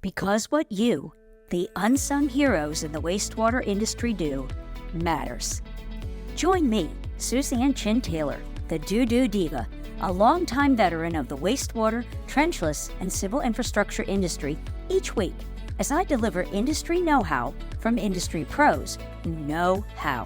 Because what you, the unsung heroes in the wastewater industry, do matters. Join me, Suzan Chin-Taylor, the DooDoo Diva, a longtime veteran of the wastewater, trenchless, and civil infrastructure industry each week as I deliver industry know-how from industry pros who know how.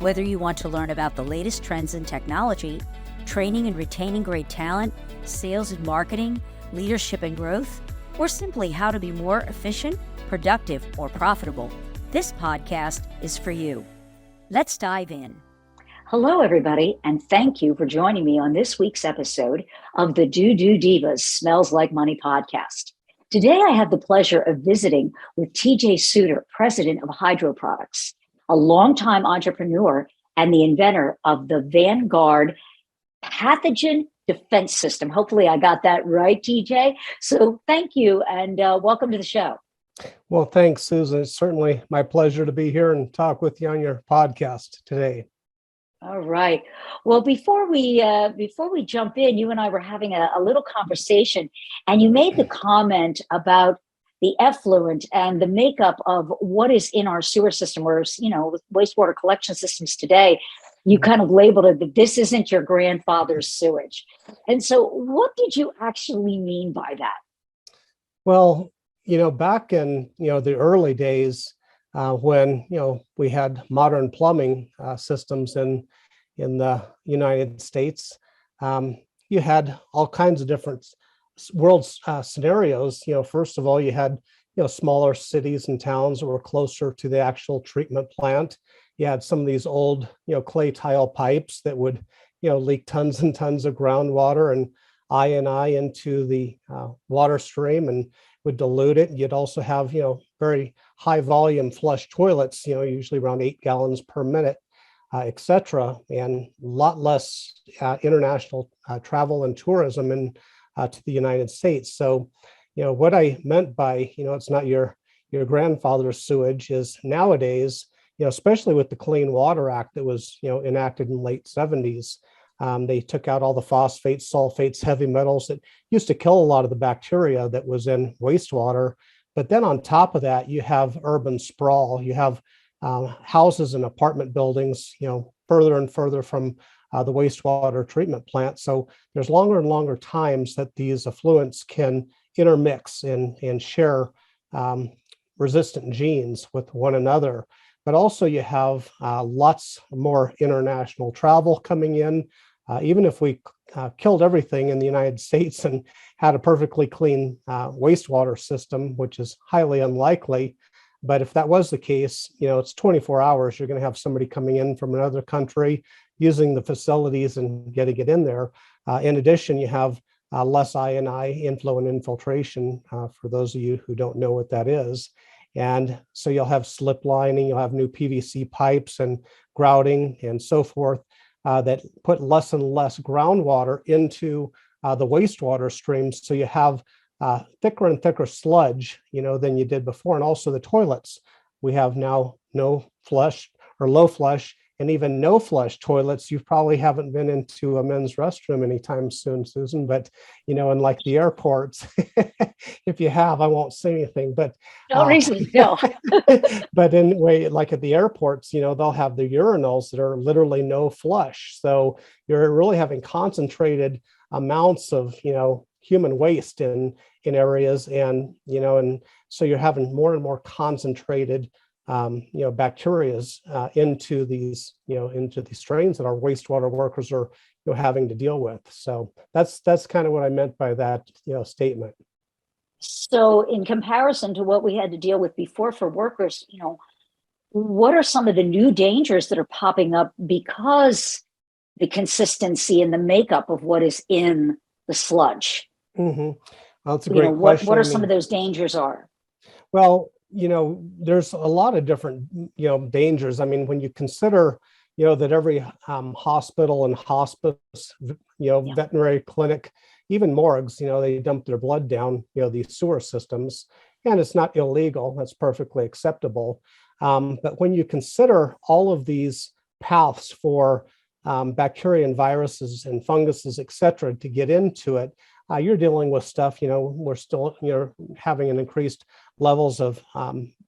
Whether you want to learn about the latest trends in technology, training and retaining great talent, sales and marketing, leadership and growth, or simply how to be more efficient, productive, or profitable, this podcast is for you. Let's dive in. Hello, everybody, and thank you for joining me on this week's episode of the DooDoo Divas Smells Like Money podcast. Today, I have the pleasure of visiting with TJ Suter, president of Hydro Products, a longtime entrepreneur and the inventor of the Vanguard Pathogen Defense System. Hopefully, I got that right, TJ. So thank you, and welcome to the show. Well, thanks, Susan. It's certainly my pleasure to be here and talk with you on your podcast today. All right. Well, before we jump in, you and I were having a little conversation, and you made the comment about the effluent and the makeup of what is in our sewer system, or wastewater collection systems today. You kind of labeled it that this isn't your grandfather's sewage. And so, what did you actually mean by that? Well, back in the early days. When we had modern plumbing systems in the United States, you had all kinds of different world scenarios. First of all, you had smaller cities and towns that were closer to the actual treatment plant. You had some of these old clay tile pipes that would leak tons and tons of groundwater and I into the water stream and would dilute it. You'd also have very high volume flush toilets, usually around 8 gallons per minute, et cetera, and a lot less international travel and tourism to the United States. So, what I meant by, it's not your grandfather's sewage is nowadays, especially with the Clean Water Act that was, enacted in late 70s, they took out all the phosphates, sulfates, heavy metals that used to kill a lot of the bacteria that was in wastewater. But then on top of that, you have urban sprawl. You have houses and apartment buildings, further and further from the wastewater treatment plant. So there's longer and longer times that these effluents can intermix and share resistant genes with one another. But also you have lots more international travel coming in. Even if we killed everything in the United States and had a perfectly clean wastewater system, which is highly unlikely, but if that was the case, it's 24 hours, you're going to have somebody coming in from another country using the facilities and getting it in there. In addition, you have less I&I inflow and infiltration, for those of you who don't know what that is. And so you'll have slip lining, you'll have new PVC pipes and grouting and so forth that put less and less groundwater into the wastewater streams. So you have thicker and thicker sludge, than you did before. And also the toilets, we have now no flush or low flush and even no flush toilets. You probably haven't been into a men's restroom anytime soon, Susan, but, in like the airports, if you have, I won't say anything, but. No reason, no. But anyway, like at the airports, they'll have the urinals that are literally no flush. So you're really having concentrated amounts of, human waste in areas, and so you're having more and more concentrated bacterias into these strains that our wastewater workers are having to deal with. So that's kind of what I meant by that statement. So in comparison to what we had to deal with before for workers, what are some of the new dangers that are popping up because the consistency and the makeup of what is in the sludge? Mm-hmm. Well, that's a great question. What are some of those dangers are? Well, there's a lot of different, dangers. I mean, when you consider, that every hospital and hospice, veterinary clinic, even morgues, they dump their blood down, these sewer systems, and it's not illegal. That's perfectly acceptable. But when you consider all of these paths for bacteria and viruses and funguses, et cetera, to get into it, you're dealing with stuff, we're still, having an increased levels of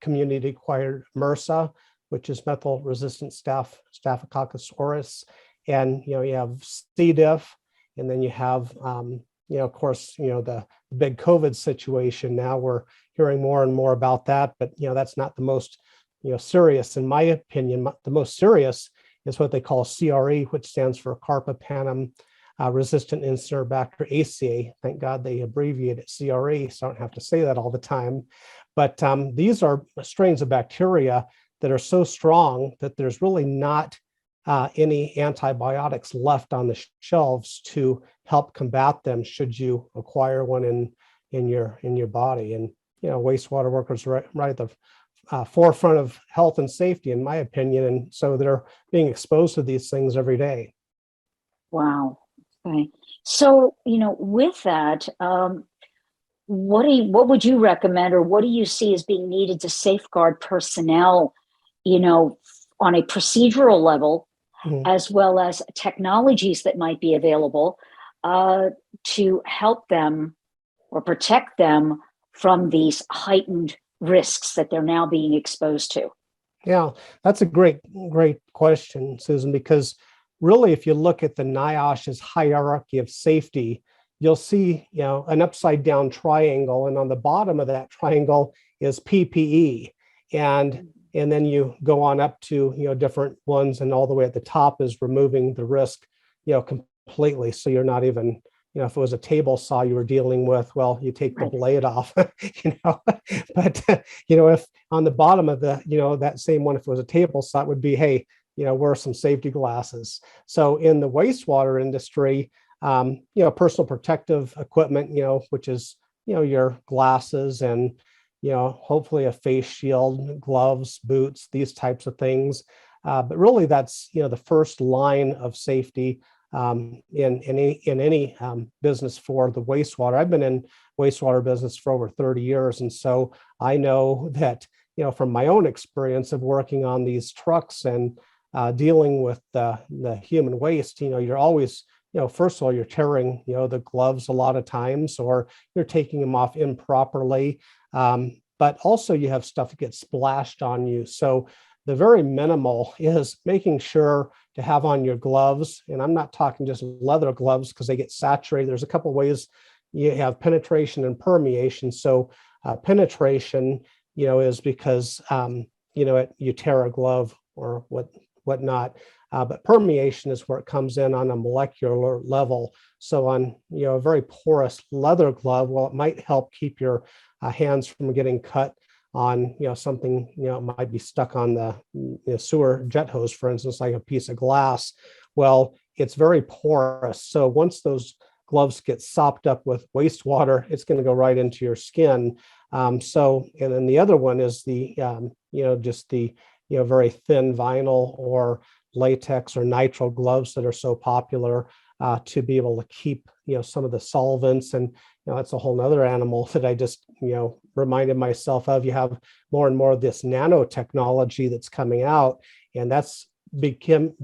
community-acquired MRSA, which is methyl-resistant Staphylococcus aureus. And, you have C. diff, and then you have, of course, the big COVID situation. Now we're hearing more and more about that, but, that's not the most, serious, in my opinion. The most serious is what they call CRE, which stands for Carbapenem resistant Enterobacter ACA. Thank God they abbreviate it CRE, so I don't have to say that all the time. But these are strains of bacteria that are so strong that there's really not any antibiotics left on the shelves to help combat them should you acquire one in your body. And wastewater workers are right at the forefront of health and safety, in my opinion, and so they're being exposed to these things every day. Wow. Okay. So, with that, what would you recommend, or what do you see as being needed to safeguard personnel, on a procedural level, as well as technologies that might be available to help them or protect them from these heightened risks that they're now being exposed to? Yeah, that's a great question, Susan, because really, if you look at the NIOSH's hierarchy of safety, you'll see, an upside down triangle, and on the bottom of that triangle is PPE. And then you go on up to, different ones, and all the way at the top is removing the risk, completely. So you're not even, if it was a table saw you were dealing with, well, you take the blade off, but, if on the bottom of the, that same one, if it was a table saw, it would be, hey, wear some safety glasses. So in the wastewater industry, personal protective equipment, which is, your glasses and, hopefully a face shield, gloves, boots, these types of things. But really that's, the first line of safety in any business for the wastewater. I've been in wastewater business for over 30 years. And so I know that, from my own experience of working on these trucks and dealing with the human waste, you're always, first of all, you're tearing, the gloves a lot of times, or you're taking them off improperly. But also you have stuff that gets splashed on you. So the very minimal is making sure to have on your gloves. And I'm not talking just leather gloves because they get saturated. There's a couple of ways you have penetration and permeation. So penetration, is because, you tear a glove or whatnot. But permeation is where it comes in on a molecular level. So on, a very porous leather glove, well, it might help keep your hands from getting cut on, something, it might be stuck on the sewer jet hose, for instance, like a piece of glass. Well, it's very porous. So once those gloves get sopped up with wastewater, it's going to go right into your skin. And then the other one is the, just the, very thin vinyl or latex or nitrile gloves that are so popular to be able to keep, some of the solvents. And, that's a whole nother animal that I just, reminded myself of. You have more and more of this nanotechnology that's coming out, and that's becoming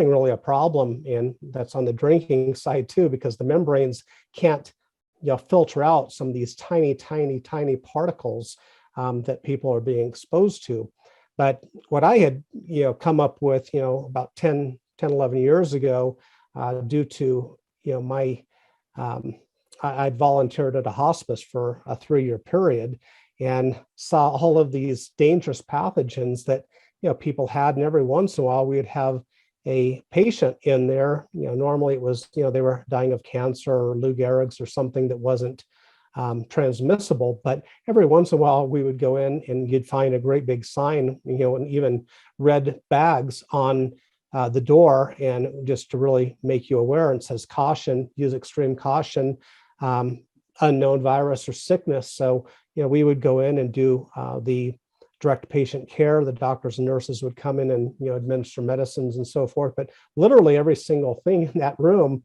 really a problem. And that's on the drinking side too, because the membranes can't, filter out some of these tiny particles that people are being exposed to. But what I had, come up with, about 11 years ago, due to, my, I'd volunteered at a hospice for a 3-year period and saw all of these dangerous pathogens that, people had. And every once in a while, we'd have a patient in there. Normally it was, they were dying of cancer or Lou Gehrig's or something that wasn't transmissible. But every once in a while, we would go in and you'd find a great big sign, and even red bags on the door, and just to really make you aware, and says caution, use extreme caution, unknown virus or sickness. So, we would go in and do the direct patient care. The doctors and nurses would come in and, administer medicines and so forth. But literally every single thing in that room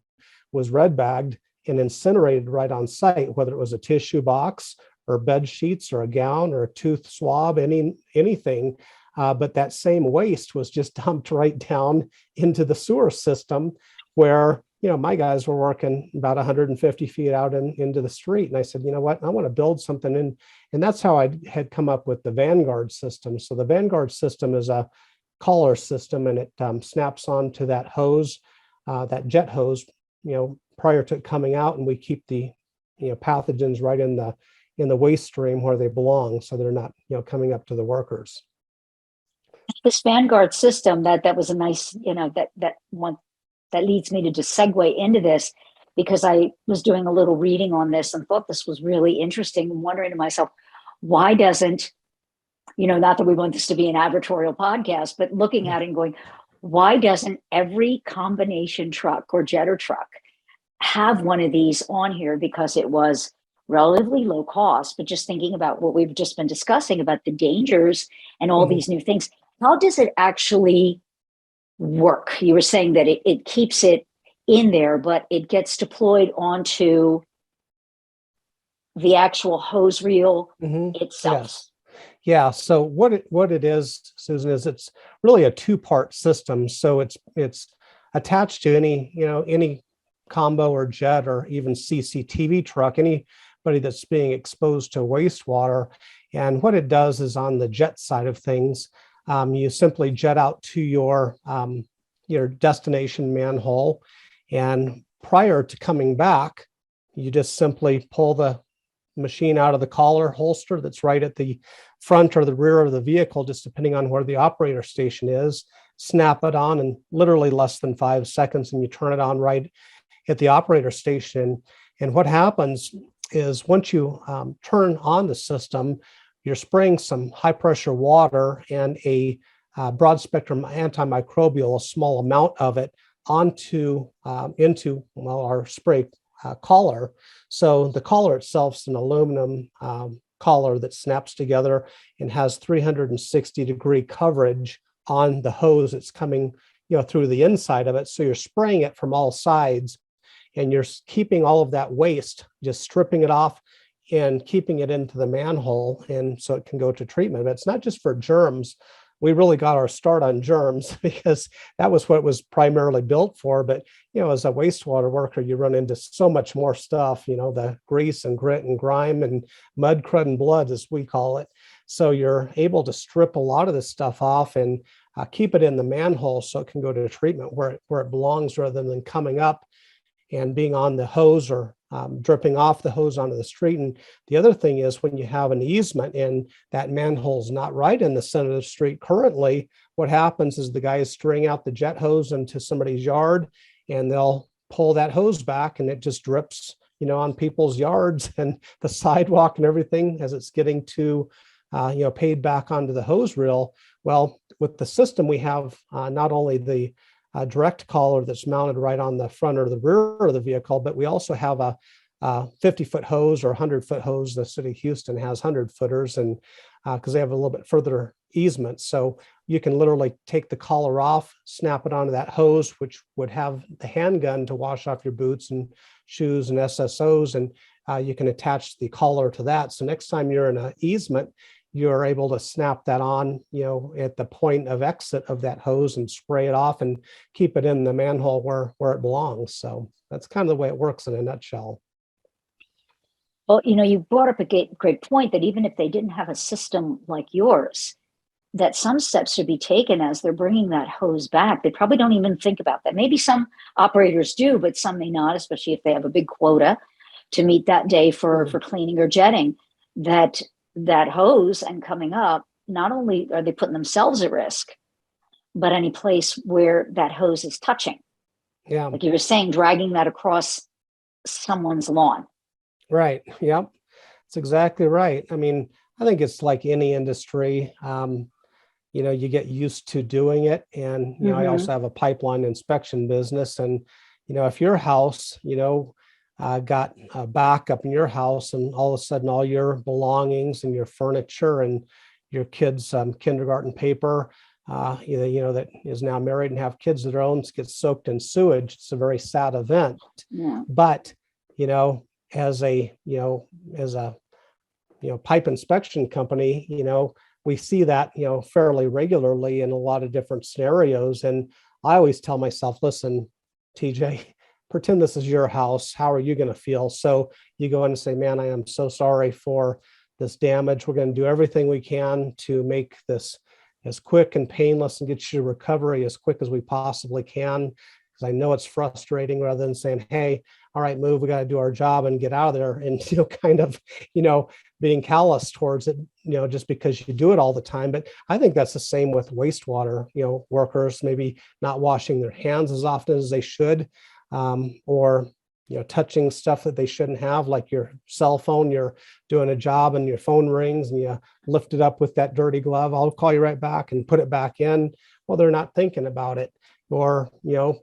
was red bagged and incinerated right on site, whether it was a tissue box or bed sheets or a gown or a tooth swab, anything. But that same waste was just dumped right down into the sewer system where, my guys were working about 150 feet out into the street. And I said, you know what, I want to build something. And that's how I had come up with the Vanguard system. So the Vanguard system is a collar system, and it snaps onto that hose, that jet hose, prior to it coming out. And we keep the, pathogens right in the waste stream where they belong. So they're not, coming up to the workers. This Vanguard system, that was a nice, that one that leads me to just segue into this, because I was doing a little reading on this and thought this was really interesting, and wondering to myself, why doesn't, not that we want this to be an advertorial podcast, but looking at it and going, why doesn't every combination truck or jetter truck have one of these on here? Because it was relatively low cost, but just thinking about what we've just been discussing about the dangers and all these new things, how does it actually work? You were saying that it keeps it in there, but it gets deployed onto the actual hose reel itself. Yes. Yeah. So what it is, Susan, is it's really a two-part system. So it's attached to any combo or jet or even CCTV truck, anybody that's being exposed to wastewater. And what it does is, on the jet side of things, you simply jet out to your destination manhole, and prior to coming back, you just simply pull the machine out of the collar holster that's right at the front or the rear of the vehicle, just depending on where the operator station is, snap it on in literally less than 5 seconds, and you turn it on right at the operator station. And what happens is, once you turn on the system, you're spraying some high pressure water and a broad spectrum antimicrobial, a small amount of it, into our spray collar. So the collar itself is an aluminum collar that snaps together and has 360-degree coverage on the hose that's coming through the inside of it. So you're spraying it from all sides, and you're keeping all of that waste, just stripping it off and keeping it into the manhole, and so it can go to treatment. But it's not just for germs. We really got our start on germs because that was what it was primarily built for. But as a wastewater worker, you run into so much more stuff, the grease and grit and grime and mud, crud, and blood, as we call it. So you're able to strip a lot of this stuff off and keep it in the manhole, so it can go to treatment where it belongs, rather than coming up and being on the hose or dripping off the hose onto the street. And the other thing is, when you have an easement and that manhole's not right in the center of the street currently, what happens is the guys string out the jet hose into somebody's yard, and they'll pull that hose back, and it just drips, on people's yards and the sidewalk and everything as it's getting to, paid back onto the hose reel. Well, with the system, we have not only the direct collar that's mounted right on the front or the rear of the vehicle, but we also have a 50-foot hose or 100-foot hose. The city of Houston has 100-footers, and because they have a little bit further easement. So you can literally take the collar off, snap it onto that hose, which would have the handgun to wash off your boots and shoes and SSOs, and you can attach the collar to that. So next time you're in an easement, you're able to snap that on, at the point of exit of that hose, and spray it off and keep it in the manhole where it belongs. So that's kind of the way it works in a nutshell. Well, you brought up a great point, that even if they didn't have a system like yours, that some steps should be taken as they're bringing that hose back. They probably don't even think about that. Maybe some operators do, but some may not, especially if they have a big quota to meet that day for cleaning or jetting. That hose and coming up, not only are they putting themselves at risk, but any place where that hose is touching. Yeah. Like you were saying, dragging that across someone's lawn. Right. Yep. That's exactly right. I mean, I think it's like any industry. You get used to doing it. And, I also have a pipeline inspection business. And, if your house, got a backup in your house, and all of a sudden all your belongings and your furniture and your kids' kindergarten paper, that is now married and have kids of their own, gets soaked in sewage, it's a very sad event. Yeah. But, as a pipe inspection company, we see that, fairly regularly in a lot of different scenarios. And I always tell myself, listen, TJ, pretend this is your house. How are you going to feel? So you go in and say, man, I am so sorry for this damage. We're going to do everything we can to make this as quick and painless and get you to recovery as quick as we possibly can. Because I know it's frustrating, rather than saying, hey, all right, move, we got to do our job and get out of there. And, kind of, being callous towards it, just because you do it all the time. But I think that's the same with wastewater, workers, maybe not washing their hands as often as they should, or, touching stuff that they shouldn't have, like your cell phone. You're doing a job and your phone rings and you lift it up with that dirty glove. I'll call you right back and put it back in. Well, they're not thinking about it. Or,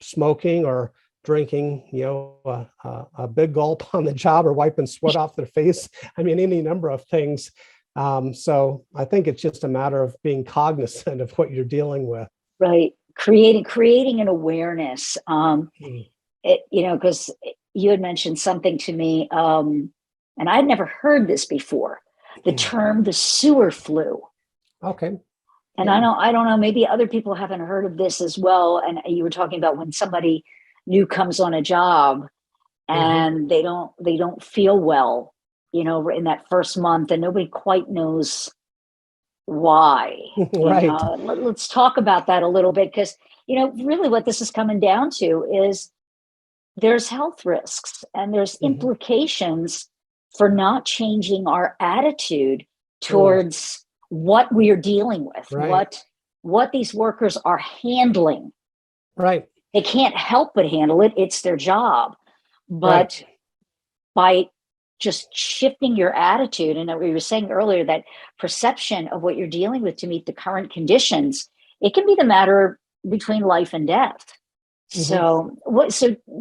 smoking or drinking, a big gulp on the job, or wiping sweat off their face. I mean, any number of things. So I think it's just a matter of being cognizant of what you're dealing with. Right. Creating an awareness, because you had mentioned something to me, and I'd never heard this before, the term, the sewer flu. Okay. And I don't know, maybe other people haven't heard of this as well. And you were talking about when somebody new comes on a job and they don't feel well, in that first month, and nobody quite knows why. Right. Let's talk about that a little bit, because, really what this is coming down to is there's health risks and there's implications for not changing our attitude towards what we are dealing with, what these workers are handling. Right. They can't help but handle it. It's their job. But by just shifting your attitude, and we were saying earlier that perception of what you're dealing with to meet the current conditions, it can be the matter between life and death. So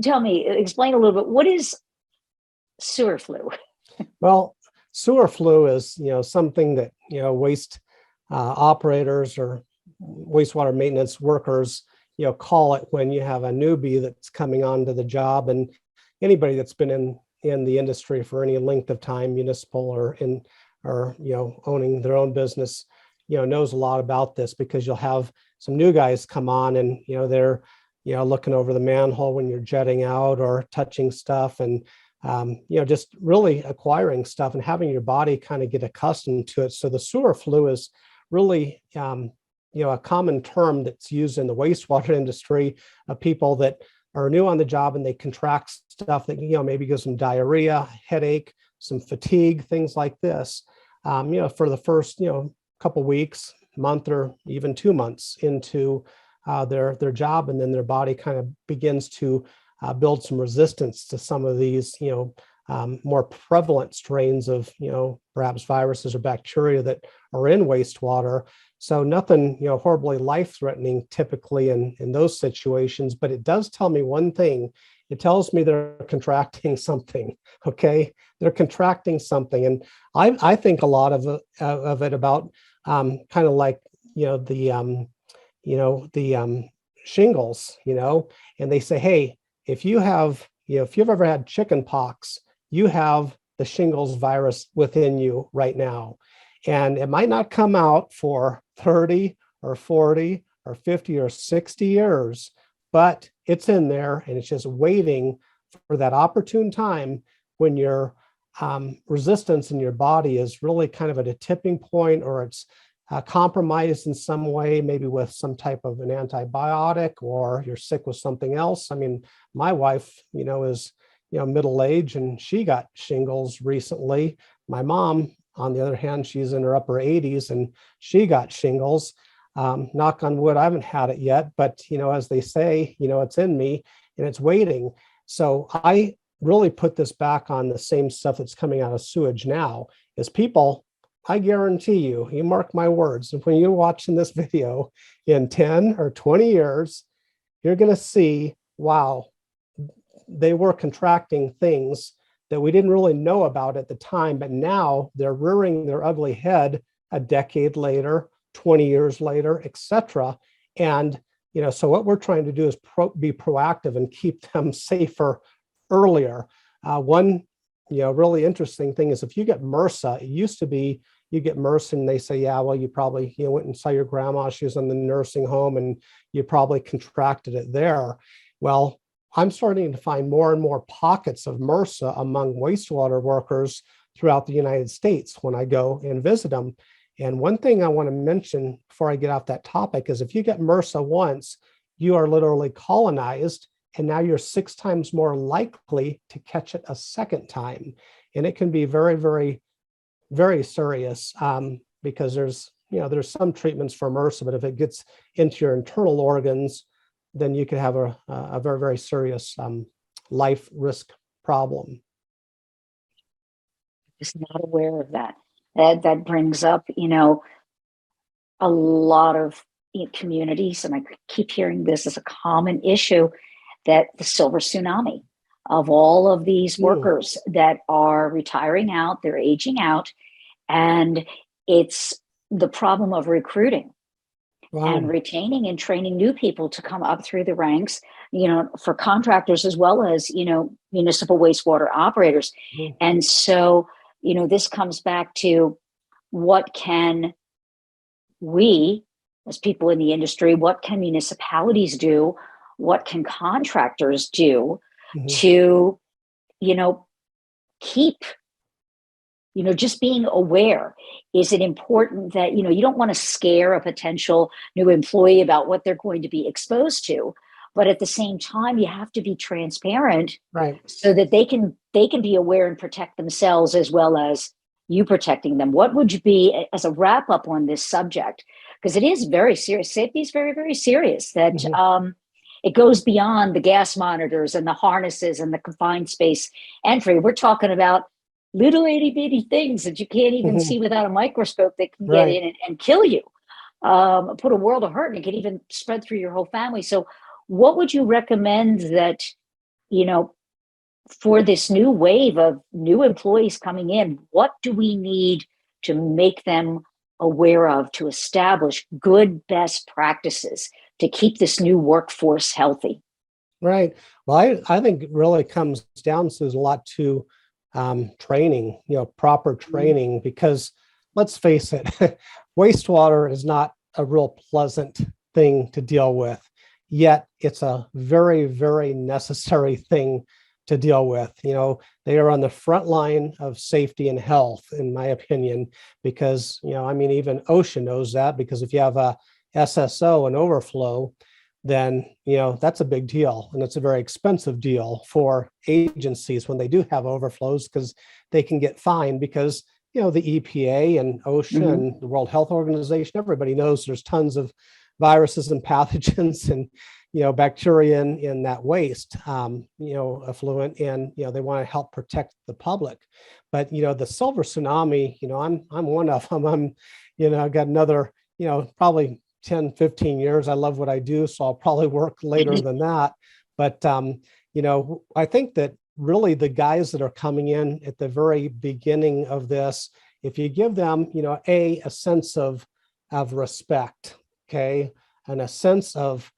tell me, explain a little bit, what is sewer flu? Well, sewer flu is, something that, waste operators or wastewater maintenance workers, call it when you have a newbie that's coming onto the job. And anybody that's been in the industry for any length of time, municipal or owning their own business, knows a lot about this, because you'll have some new guys come on and, they're, looking over the manhole when you're jetting out, or touching stuff, and just really acquiring stuff and having your body kind of get accustomed to it. So the sewer flu is really, a common term that's used in the wastewater industry of people that are new on the job and they contract stuff that, maybe gives them diarrhea, headache, some fatigue, things like this, for the first, couple weeks, month, or even 2 months into their job. And then their body kind of begins to build some resistance to some of these, more prevalent strains of, perhaps viruses or bacteria that are in wastewater. So nothing, horribly life-threatening typically in those situations, but it does tell me one thing. It tells me they're contracting something. Okay, they're contracting something, and I think a lot of it about kind of like the shingles, and they say, hey, if you have, if you've ever had chicken pox, you have the shingles virus within you right now. And it might not come out for 30 or 40 or 50 or 60 years, but it's in there, and it's just waiting for that opportune time when your resistance in your body is really kind of at a tipping point, or it's compromised in some way, maybe with some type of an antibiotic, or you're sick with something else. I mean, my wife, is, middle-aged, and she got shingles recently. My mom, on the other hand, she's in her upper 80s and she got shingles. Knock on wood, I haven't had it yet, but, as they say, it's in me and it's waiting. So I really put this back on the same stuff that's coming out of sewage now, is people, I guarantee you mark my words, and when you're watching this video in 10 or 20 years, you're going to see, wow, they were contracting things that we didn't really know about at the time, but now they're rearing their ugly head a decade later, 20 years later, etc. And, so what we're trying to do is be proactive and keep them safer earlier. One, really interesting thing is if you get MRSA, it used to be you get MRSA and they say, yeah, well, you probably, went and saw your grandma, she was in the nursing home and you probably contracted it there. Well, I'm starting to find more and more pockets of MRSA among wastewater workers throughout the United States when I go and visit them. And one thing I want to mention before I get off that topic is if you get MRSA once, you are literally colonized, and now you're 6 times more likely to catch it a second time. And it can be very, very, very serious because there's some treatments for MRSA, but if it gets into your internal organs, then you could have a very, very serious life risk problem. Just not aware of that. That brings up, a lot of communities, and I keep hearing this as a common issue, that the silver tsunami of all of these workers that are retiring out, they're aging out, and it's the problem of recruiting. Wow. And retaining and training new people to come up through the ranks, for contractors as well as, municipal wastewater operators. Mm-hmm. And so, this comes back to what can we, as people in the industry, what can municipalities do? What can contractors do to, keep, just being aware? Is it important that, you don't want to scare a potential new employee about what they're going to be exposed to, but at the same time, you have to be transparent, right? So that they can be aware and protect themselves as well as you protecting them. What would you be as a wrap up on this subject? Because it is very serious. Safety is very, very serious. That it goes beyond the gas monitors and the harnesses and the confined space entry. We're talking about little itty bitty things that you can't even see without a microscope that can get in and kill you, put a world of hurt, and it can even spread through your whole family. So what would you recommend that, for this new wave of new employees coming in, what do we need to make them aware of to establish good best practices to keep this new workforce healthy? Right. Well, I think it really comes down to a lot to training, proper training, because let's face it, wastewater is not a real pleasant thing to deal with, yet it's a very, very necessary thing to deal with. They are on the front line of safety and health, in my opinion, because, even OSHA knows that, because if you have a SSO, an overflow, then, that's a big deal. And it's a very expensive deal for agencies when they do have overflows, because they can get fined because, the EPA and OSHA and the World Health Organization, everybody knows there's tons of viruses and pathogens and, bacteria in that waste, effluent, and, they want to help protect the public. But, the silver tsunami, I'm one of them. I've got another, probably 10, 15 years. I love what I do, so I'll probably work later than that. But, I think that really the guys that are coming in at the very beginning of this, if you give them, a sense of respect, okay, and a sense of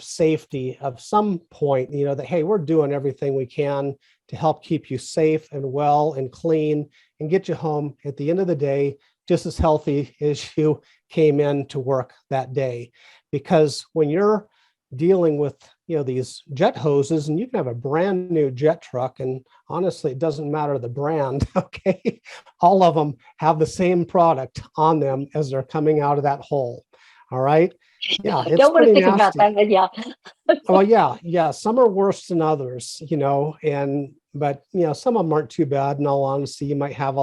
safety of some point, that, hey, we're doing everything we can to help keep you safe and well and clean and get you home at the end of the day just as healthy as you came in to work that day. Because when you're dealing with, these jet hoses, and you can have a brand new jet truck, and honestly, it doesn't matter the brand, okay? All of them have the same product on them as they're coming out of that hole, all right? Yeah, it's don't want to think nasty about that, but yeah. Well, yeah. Some are worse than others, but some of them aren't too bad. In all honesty, you might have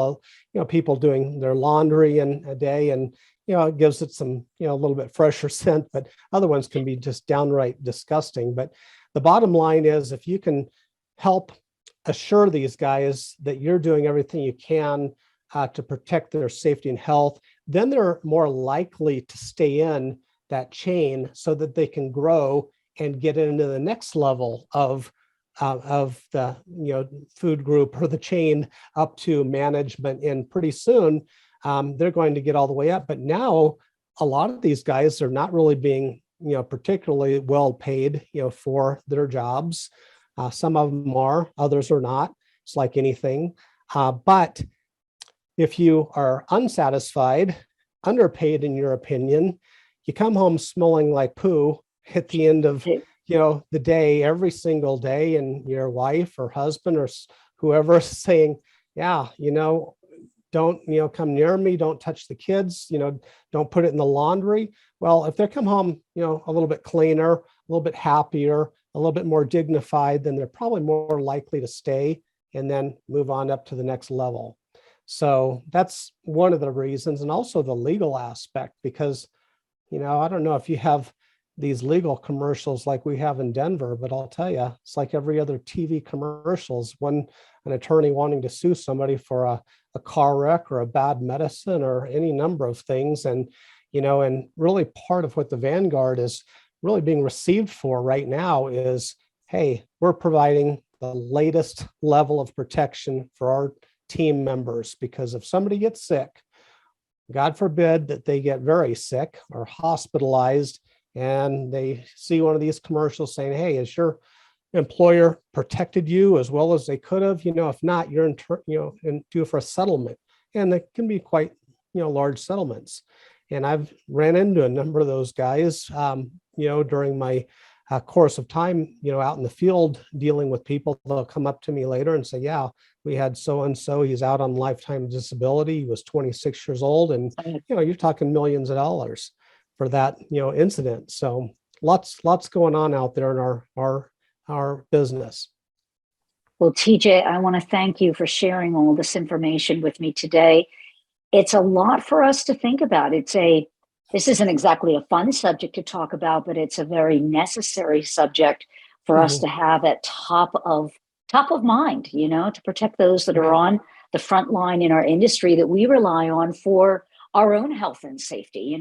people doing their laundry in a day, and it gives it some a little bit fresher scent. But other ones can be just downright disgusting. But the bottom line is, if you can help assure these guys that you're doing everything you can to protect their safety and health, then they're more likely to stay in that chain so that they can grow and get into the next level of the food group or the chain up to management. And pretty soon they're going to get all the way up. But now a lot of these guys are not really being particularly well paid for their jobs. Some of them are, others are not. It's like anything. But if you are unsatisfied, underpaid in your opinion, you come home smelling like poo at the end of the day every single day, and your wife or husband or whoever is saying, yeah, don't, come near me, don't touch the kids, don't put it in the laundry. Well, if they come home, a little bit cleaner, a little bit happier, a little bit more dignified, then they're probably more likely to stay and then move on up to the next level. So that's one of the reasons, and also the legal aspect, because, I don't know if you have these legal commercials like we have in Denver, but I'll tell you, it's like every other TV commercials, an attorney wanting to sue somebody for a car wreck or a bad medicine or any number of things. And, and really part of what the Vanguard is really being received for right now is, hey, we're providing the latest level of protection for our team members, because if somebody gets sick, God forbid that they get very sick or hospitalized, and they see one of these commercials saying, hey, has your employer protected you as well as they could have? If not, you're due for a settlement. And it can be quite, large settlements. And I've ran into a number of those guys, during my course of time, out in the field dealing with people. They'll come up to me later and say, yeah, we had so-and-so, he's out on lifetime disability. He was 26 years old. And, you're talking millions of dollars for that, incident. So lots going on out there in our business. Well, TJ, I want to thank you for sharing all this information with me today. It's a lot for us to think about. This isn't exactly a fun subject to talk about, but it's a very necessary subject for us to have at top of mind, to protect those that are on the front line in our industry that we rely on for our own health and safety.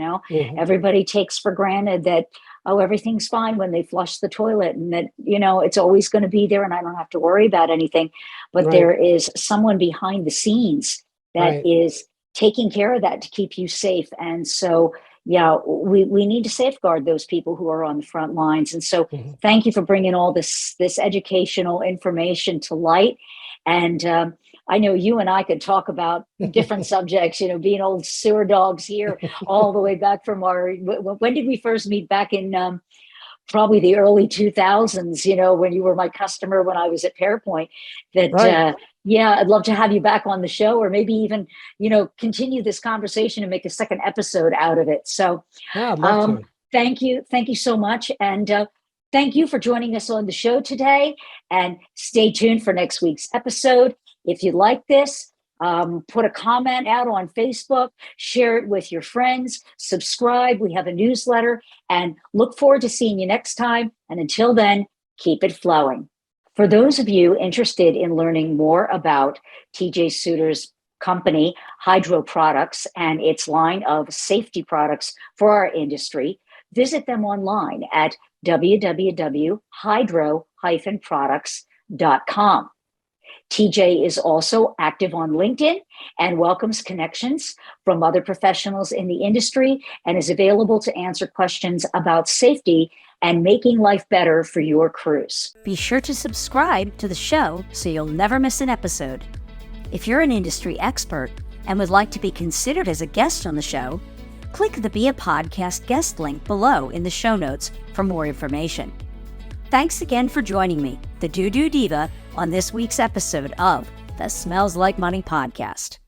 Everybody takes for granted that, everything's fine when they flush the toilet, and that, it's always going to be there and I don't have to worry about anything. But there is someone behind the scenes that is taking care of that to keep you safe. And so, we need to safeguard those people who are on the front lines. And so thank you for bringing all this educational information to light. And I know you and I could talk about different subjects, being old sewer dogs here, all the way back from when did we first meet? Back in probably the early 2000s, when you were my customer when I was at Pearpoint. I'd love to have you back on the show, or maybe even, continue this conversation and make a second episode out of it. So I'd love to. Thank you so much. And thank you for joining us on the show today, and stay tuned for next week's episode. If you like this, put a comment out on Facebook, share it with your friends, subscribe. We have a newsletter, and look forward to seeing you next time. And until then, keep it flowing. For those of you interested in learning more about TJ Suter's company, Hydro Products, and its line of safety products for our industry, visit them online at www.hydro-products.com. TJ is also active on LinkedIn and welcomes connections from other professionals in the industry, and is available to answer questions about safety and making life better for your crews. Be sure to subscribe to the show so you'll never miss an episode. If you're an industry expert and would like to be considered as a guest on the show, click the Be a Podcast guest link below in the show notes for more information. Thanks again for joining me, the DooDoo Diva, on this week's episode of the Smells Like Money podcast.